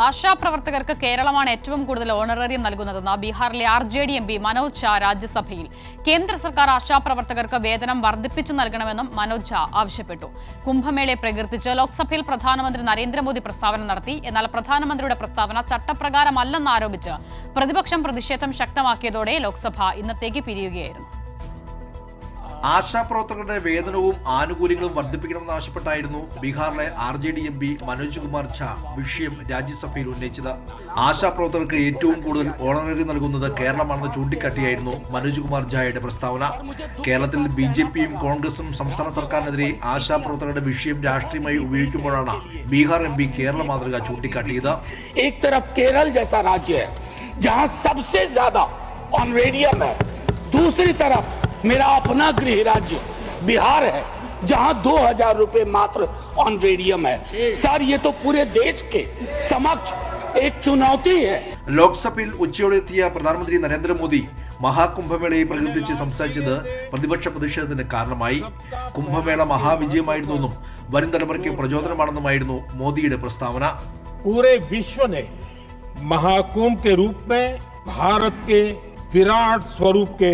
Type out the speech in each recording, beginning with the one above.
ആശാപ്രവർത്തകർക്ക് കേരളമാണ് ഏറ്റവും കൂടുതൽ ഓണറേറിയം നൽകുന്നതെന്ന് ബീഹാറിലെ RJD MP മനോജ് ഝാ രാജ്യസഭയിൽ. കേന്ദ്ര സർക്കാർ ആശാപ്രവർത്തകർക്ക് വേതനം വർദ്ധിപ്പിച്ചു നൽകണമെന്നും മനോജ് ഝാ ആവശ്യപ്പെട്ടു. കുംഭമേളയെ പ്രകീർത്തിച്ച് ലോക്സഭയിൽ പ്രധാനമന്ത്രി നരേന്ദ്രമോദി പ്രസ്താവന നടത്തി. എന്നാൽ പ്രധാനമന്ത്രിയുടെ പ്രസ്താവന ചട്ടപ്രകാരമല്ലെന്നാരോപിച്ച് പ്രതിപക്ഷം പ്രതിഷേധം ശക്തമാക്കിയതോടെ ലോക്സഭ ഇന്നത്തേക്ക് പിരിയുകയായിരുന്നു. ആശാപ്രവർത്തകരുടെ വേതനവും ആനുകൂല്യങ്ങളും വർദ്ധിപ്പിക്കണമെന്നാവശ്യപ്പെട്ടായിരുന്നു ബീഹാറിലെ RJD MP മനോജ് കുമാർ ഝാ വിഷയം രാജ്യസഭയിൽ ഉന്നയിച്ചത്. ആശാപ്രവർത്തകർക്ക് ഏറ്റവും കൂടുതൽ ഓണറേറിയം നൽകുന്നത് കേരളമാണെന്ന് ചൂണ്ടിക്കാട്ടിയായിരുന്നു മനോജ് കുമാർ ഝായുടെ പ്രസ്താവന. കേരളത്തിൽ BJPയും കോൺഗ്രസും സംസ്ഥാന സർക്കാരിനെതിരെ ആശാപ്രവർത്തകരുടെ വിഷയം രാഷ്ട്രീയമായി ഉപയോഗിക്കുമ്പോഴാണ് ബീഹാർ MP കേരള മാതൃക ചൂണ്ടിക്കാട്ടിയത്. एक तरफ केरल जैसा राज्य है जहां सबसे ज्यादा ऑनरेरियम है, दूसरी तरफ मेरा अपना गृह राज्य बिहार है जहां 2000 रुपए मात्र ऑनरेरियम है. सर, ये तो पूरे देश के समक्ष एक चुनौती है. ലോക്സഭയിൽ ഉച്ചയോടെത്തിയ പ്രധാനമന്ത്രി നരേന്ദ്രമോദി മഹാകുംഭമേളയെ പ്രകീർത്തിച്ച് സംസാരിച്ചത് പ്രതിപക്ഷ പ്രതിഷേധത്തിന് കാരണമായി. കുംഭമേള മഹാവിജയമായിരുന്നെന്നും വരും തലമുറയ്ക്ക് പ്രചോദനമാണെന്നുമായിരുന്നു മോദിയുടെ പ്രസ്താവന. पूरे विश्व ने महाकुंभ के रूप में भारत के विराट स्वरूप के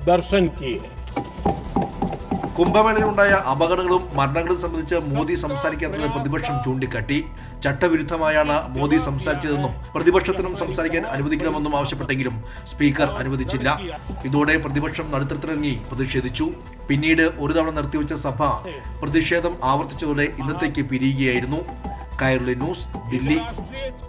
दर्शन किए. കുംഭമേളയിലുണ്ടായ അപകടങ്ങളും മരണങ്ങളും സംബന്ധിച്ച് മോദി സംസാരിക്കാത്തത് പ്രതിപക്ഷം ചൂണ്ടിക്കാട്ടി. ചട്ടവിരുദ്ധമായാണ് മോദി സംസാരിച്ചതെന്നും പ്രതിപക്ഷത്തിനും സംസാരിക്കാൻ അനുവദിക്കണമെന്നും ആവശ്യപ്പെട്ടെങ്കിലും സ്പീക്കർ അനുവദിച്ചില്ല. ഇതോടെ പ്രതിപക്ഷം നടുത്തരത്തിലിറങ്ങി പ്രതിഷേധിച്ചു. പിന്നീട് ഒരു തവണ നിർത്തിവെച്ച സഭ പ്രതിഷേധം ആവർത്തിച്ചതോടെ ഇന്നത്തേക്ക് പിരിയുകയായിരുന്നു. കൈരളി ന്യൂസ്, ദില്ലി.